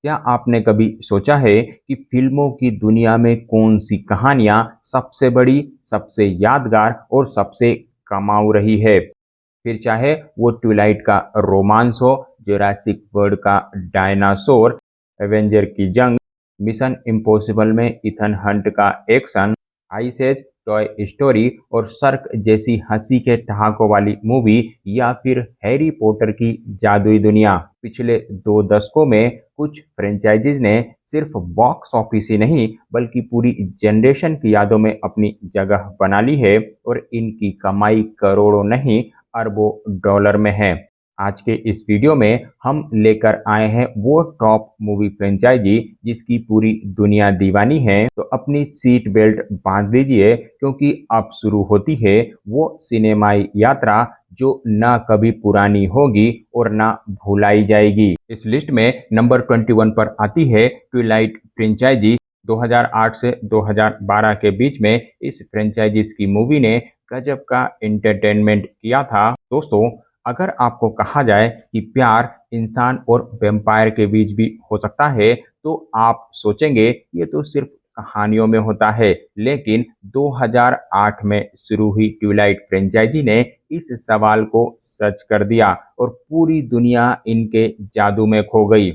क्या आपने कभी सोचा है कि फिल्मों की दुनिया में कौन सी कहानियां सबसे बड़ी, सबसे यादगार और सबसे कमाऊ रही है? फिर चाहे वो ट्विलाइट का रोमांस हो, जुरासिक वर्ल्ड का डायनासोर, एवेंजर की जंग, मिशन इम्पॉसिबल में इथन हंट का action, Ice Age, Toy Story और सर्क जैसी हंसी के ठहाकों वाली मूवी, या फिर हैरी पॉटर की जादुई दुनिया। पिछले 2 दशकों में कुछ फ्रेंचाइजीज ने सिर्फ बॉक्स ऑफिस ही नहीं बल्कि पूरी जनरेशन की यादों में अपनी जगह बना ली है, और इनकी कमाई करोड़ों नहीं अरबों डॉलर में है। आज के इस वीडियो में हम लेकर आए हैं वो टॉप मूवी फ्रेंचाइजी जिसकी पूरी दुनिया दीवानी है। तो अपनी सीट बेल्ट बांध दीजिए, क्योंकि अब शुरू होती है वो सिनेमाई यात्रा जो ना कभी पुरानी होगी और ना भुलाई जाएगी। इस लिस्ट में नंबर 21 पर आती है ट्विलाइट फ्रेंचाइजी। 2008 से 2012 के बीच में इस फ्रेंचाइजीज की मूवी ने गजब का एंटरटेनमेंट किया था। दोस्तों, अगर आपको कहा जाए कि प्यार इंसान और वेम्पायर के बीच भी हो सकता है, तो आप सोचेंगे ये तो सिर्फ कहानियों में होता है। लेकिन 2008 में शुरू हुई ट्विलाइट फ्रेंचाइजी ने इस सवाल को सच कर दिया और पूरी दुनिया इनके जादू में खो गई।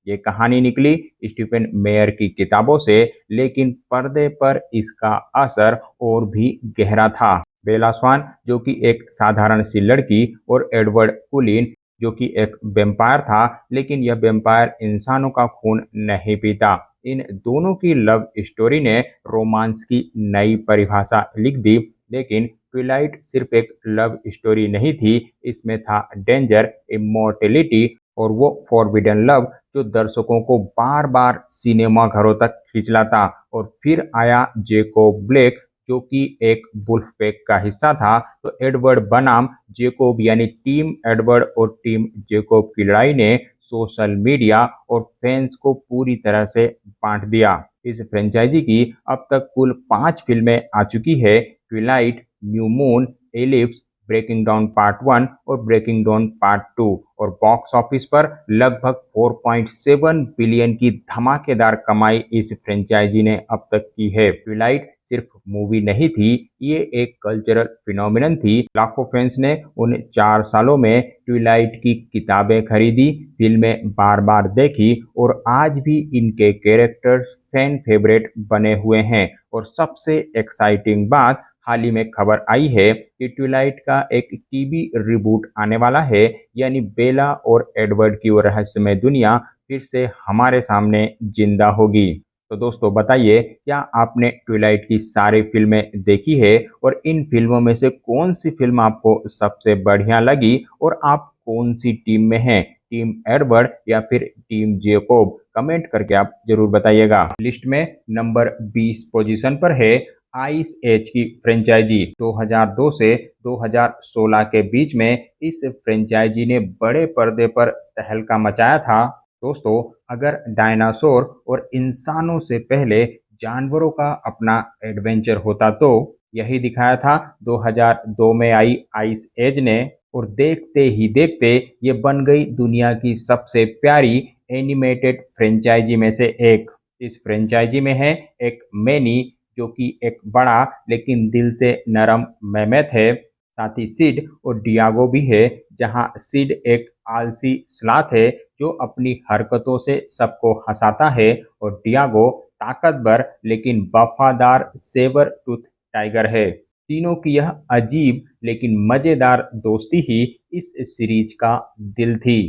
ये कहानी निकली स्टीफन मेयर की किताबों से, लेकिन पर्दे पर इसका असर और भी गहरा था। बेला स्वान, जो कि एक साधारण सी लड़की, और एडवर्ड कुलिन, जो कि एक वेम्पायर था, लेकिन यह वेम्पायर इंसानों का खून नहीं पीता। इन दोनों की लव स्टोरी ने रोमांस की नई परिभाषा लिख दी। लेकिन ट्विलाइट सिर्फ एक लव स्टोरी नहीं थी, इसमें था डेंजर, इमोर्टेलिटी और वो फॉरबिडन लव जो दर्शकों को बार बार सिनेमा घरों तक खींच लाता। और फिर आया जेकोब ब्लेक, जो कि एक वुल्फ पैक का हिस्सा था। तो एडवर्ड बनाम जेकोब यानी टीम एडवर्ड और टीम जेकोब की लड़ाई ने सोशल मीडिया और फैंस को पूरी तरह से बांट दिया। इस फ्रेंचाइजी की अब तक कुल 5 फिल्में आ चुकी है: Twilight, New Moon, eclipse, breaking down part 1 और ब्रेकिंग डाउन पार्ट 2, और बॉक्स ऑफिस पर लगभग 4.7 बिलियन की धमाकेदार कमाई इस फ्रेंचाइजी ने अब तक की है। ट्विलाइट सिर्फ मूवी नहीं थी, ये एक कल्चरल फिनोमिनन थी। लाखों फैंस ने उन 4 सालों में ट्विलाइट की किताबें खरीदी, फिल्में बार बार देखी, और आज भी इनके कैरेक्टर्स फैन फेवरेट बने हुए हैं। और सबसे एक्साइटिंग बात, हाल ही में खबर आई है कि ट्विलाइट का एक टीवी रिबूट आने वाला है, यानी बेला और एडवर्ड की वो रहस्यमय दुनिया फिर से हमारे सामने जिंदा होगी। तो दोस्तों बताइए, क्या आपने ट्विलाइट की सारी फिल्में देखी है? और इन फिल्मों में से कौन सी फिल्म आपको सबसे बढ़िया लगी? और आप कौन सी टीम में हैं, टीम एडवर्ड या फिर टीम जेकोब? कमेंट करके आप जरूर बताइएगा। लिस्ट में नंबर 20 पोजीशन पर है आइस एज की फ्रेंचाइजी। 2002 से 2016 के बीच में इस फ्रेंचाइजी ने बड़े पर्दे पर तहलका मचाया था। दोस्तों, अगर डायनासोर और इंसानों से पहले जानवरों का अपना एडवेंचर होता, तो यही दिखाया था 2002 में आई आइस एज ने। और देखते ही देखते ये बन गई दुनिया की सबसे प्यारी एनिमेटेड फ्रेंचाइजी में से एक। इस फ्रेंचाइजी में है एक मैनी, जो कि एक बड़ा लेकिन दिल से नरम मेमथ है। साथ ही सिड और डियागो भी है, जहां सिड एक आलसी स्लॉथ है जो अपनी हरकतों से सबको हंसाता है, और डियागो ताकतवर लेकिन वफादार सेबर टूथ टाइगर है। तीनों की यह अजीब लेकिन मजेदार दोस्ती ही इस सीरीज का दिल थी।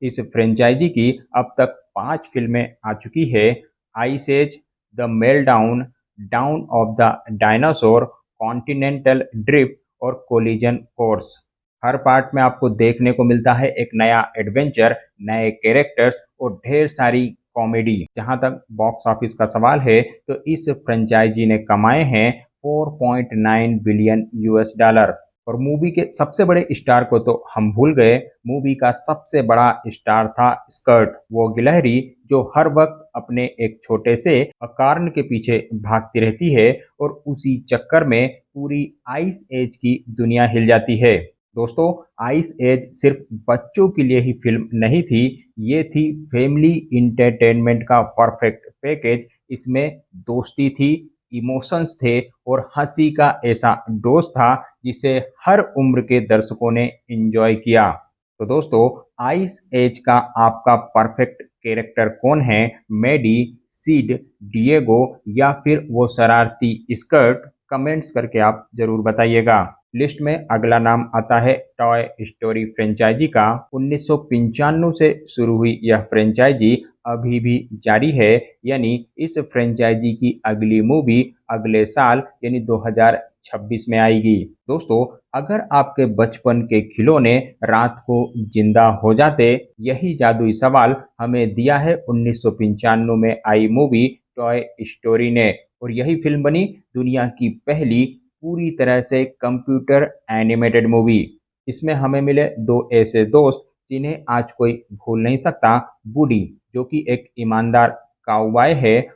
इस फ्रेंचाइजी की अब तक 5 फिल्में आ चुकी है: Ice Age, the meltdown, dawn of the dinosaur, continental drift और कोलिजन कोर्स। हर पार्ट में आपको देखने को मिलता है एक नया एडवेंचर, नए कैरेक्टर्स और ढेर सारी कॉमेडी। जहां तक बॉक्स ऑफिस का सवाल है, तो इस फ्रेंचाइजी ने कमाए हैं 4.9 बिलियन US डॉलर। और मूवी के सबसे बड़े स्टार को तो हम भूल गए। मूवी का सबसे बड़ा स्टार था स्कर्ट, वो गिलहरी जो हर वक्त अपने एक छोटे से अकार्न के पीछे भागती रहती है, और उसी चक्कर में पूरी आइस एज की दुनिया हिल जाती है। दोस्तों, आइस एज सिर्फ बच्चों के लिए ही फिल्म नहीं थी, ये थी फैमिली इंटरटेनमेंट का परफेक्ट पैकेज। इसमें दोस्ती थी, इमोशंस थे और हंसी का ऐसा डोज था जिसे हर उम्र के दर्शकों ने एंजॉय किया। तो दोस्तों, आइस एज का आपका परफेक्ट कैरेक्टर कौन है? मैडी, सीड, डिएगो या फिर वो शरारती स्कर्ट? कमेंट्स करके आप जरूर बताइएगा। लिस्ट में अगला नाम आता है टॉय स्टोरी फ्रेंचाइजी का। 1995 से शुरू हुई यह फ्रेंचाइजी अभी भी जारी है, यानी इस फ्रेंचाइजी की अगली मूवी अगले साल यानी 2026 में आएगी। दोस्तों, अगर आपके बचपन के खिलौने रात को जिंदा हो जाते, यही जादुई सवाल हमें दिया है 1995 में आई मूवी टॉय स्टोरी ने, और यही फिल्म बनी दुनिया की पहली पूरी तरह से कंप्यूटर एनिमेटेड मूवी। इसमें हमें मिले दो ऐसे दोस्त जिन्हें आज कोई भूल नहीं सकता। बूडी, जो कि एक ईमानदार काउबॉय है,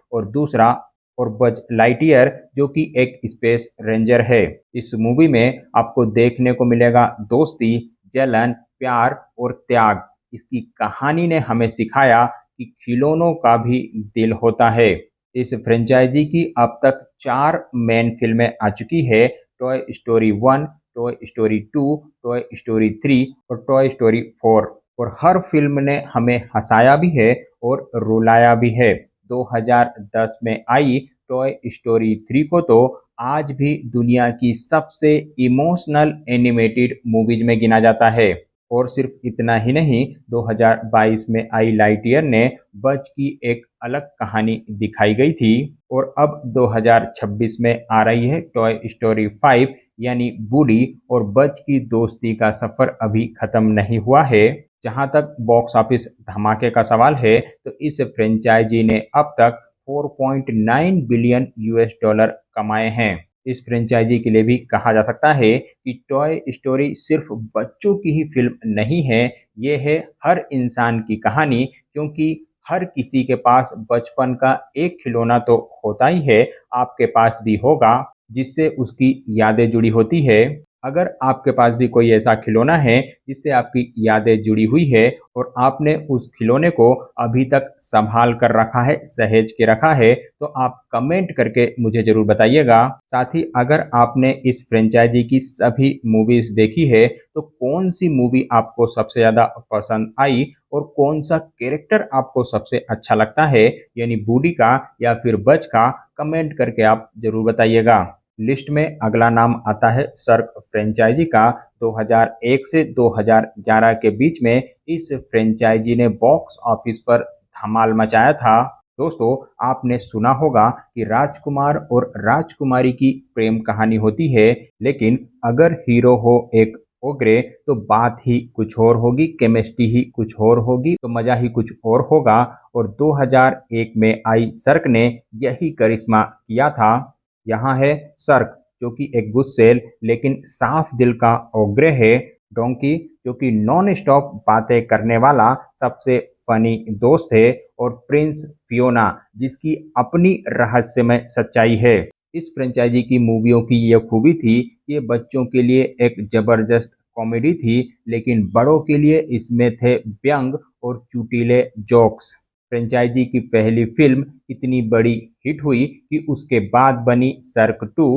और बज लाइटियर, जो कि एक स्पेस रेंजर है। इस मूवी में आपको देखने को मिलेगा दोस्ती, जलन, प्यार और त्याग। इसकी कहानी ने हमें सिखाया कि खिलौनों का भी दिल होता है। इस फ्रेंचाइजी की अब तक 4 मेन फिल्में आ चुकी है: toy story 1, toy story 2, toy story 3 और टॉय स्टोरी 4। और हर फिल्म ने हमें हंसाया भी है और रुलाया भी है। 2010 में आई टॉय स्टोरी 3 को तो आज भी दुनिया की सबसे इमोशनल एनिमेटेड मूवीज में गिना जाता है। और सिर्फ इतना ही नहीं, 2022 में आई लाइटियर ने बज की एक अलग कहानी दिखाई गई थी, और अब 2026 में आ रही है टॉय स्टोरी 5 यानी बूडी और बज की दोस्ती का सफर अभी खत्म नहीं हुआ है। जहां तक बॉक्स ऑफिस धमाके का सवाल है, तो इस फ्रेंचाइजी ने अब तक 4.9 बिलियन यूएस डॉलर कमाए हैं। इस फ्रेंचाइजी के लिए भी कहा जा सकता है कि टॉय स्टोरी सिर्फ बच्चों की ही फिल्म नहीं है, ये है हर इंसान की कहानी, क्योंकि हर किसी के पास बचपन का एक खिलौना तो होता ही है, आपके पास भी होगा, जिससे उसकी यादें जुड़ी होती है। अगर आपके पास भी कोई ऐसा खिलौना है जिससे आपकी यादें जुड़ी हुई है और आपने उस खिलौने को अभी तक संभाल कर रखा है, सहेज के रखा है, तो आप कमेंट करके मुझे ज़रूर बताइएगा। साथ ही अगर आपने इस फ्रेंचाइजी की सभी मूवीज़ देखी है, तो कौन सी मूवी आपको सबसे ज़्यादा पसंद आई और कौन सा कैरेक्टर आपको सबसे अच्छा लगता है, यानी बूडी का या फिर बज का? कमेंट करके आप ज़रूर बताइएगा। लिस्ट में अगला नाम आता है सर्क फ्रेंचाइजी का। 2001 से 2011 के बीच में इस फ्रेंचाइजी ने बॉक्स ऑफिस पर धमाल मचाया था। दोस्तों, आपने सुना होगा कि राजकुमार और राजकुमारी की प्रेम कहानी होती है, लेकिन अगर हीरो हो एक ओग्रे तो बात ही कुछ और होगी, केमिस्ट्री ही कुछ और होगी, तो मजा ही कुछ और होगा। और 2001 में आई सर्क ने यही करिश्मा किया था। यहाँ है सर्क, जो कि एक गुस्सैल लेकिन साफ दिल का ओग्रे है। डोंकी, जो कि नॉन स्टॉप बातें करने वाला सबसे फनी दोस्त है। और प्रिंस फियोना, जिसकी अपनी रहस्यमय सच्चाई है। इस फ्रेंचाइजी की मूवियों की यह खूबी थी कि ये बच्चों के लिए एक जबरदस्त कॉमेडी थी, लेकिन बड़ों के लिए इसमें थे व्यंग और चुटीले जोक्स। फ्रेंचाइजी की पहली फिल्म इतनी बड़ी हिट हुई कि उसके बाद बनी सर्क 2,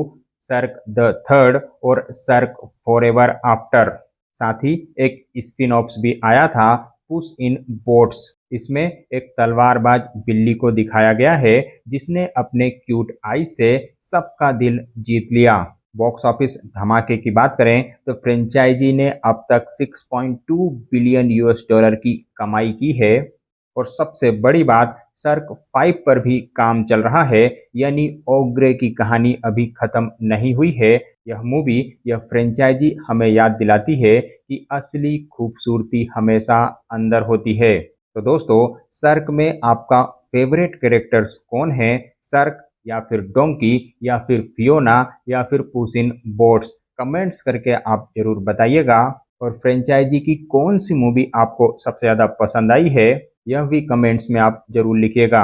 सर्क द थर्ड और सर्क फॉरएवर आफ्टर। साथ ही एक स्पिन ऑफ भी आया था, पुस इन बोट्स। इसमें एक तलवारबाज बिल्ली को दिखाया गया है जिसने अपने क्यूट आई से सबका दिल जीत लिया। बॉक्स ऑफिस धमाके की बात करें तो फ्रेंचाइजी ने अब तक 6.2 बिलियन यूएस डॉलर की कमाई की है। और सबसे बड़ी बात, सर्क 5 पर भी काम चल रहा है, यानी ओग्रे की कहानी अभी खत्म नहीं हुई है। यह मूवी, यह फ्रेंचाइजी हमें याद दिलाती है कि असली खूबसूरती हमेशा अंदर होती है। तो दोस्तों, सर्क में आपका फेवरेट कैरेक्टर्स कौन है? सर्क या फिर डोंकी या फिर फियोना या फिर पुस इन बोट्स? कमेंट्स करके आप जरूर बताइएगा। और फ्रेंचाइजी की कौन सी मूवी आपको सबसे ज़्यादा पसंद आई है, यह भी कमेंट्स में आप जरूर लिखिएगा।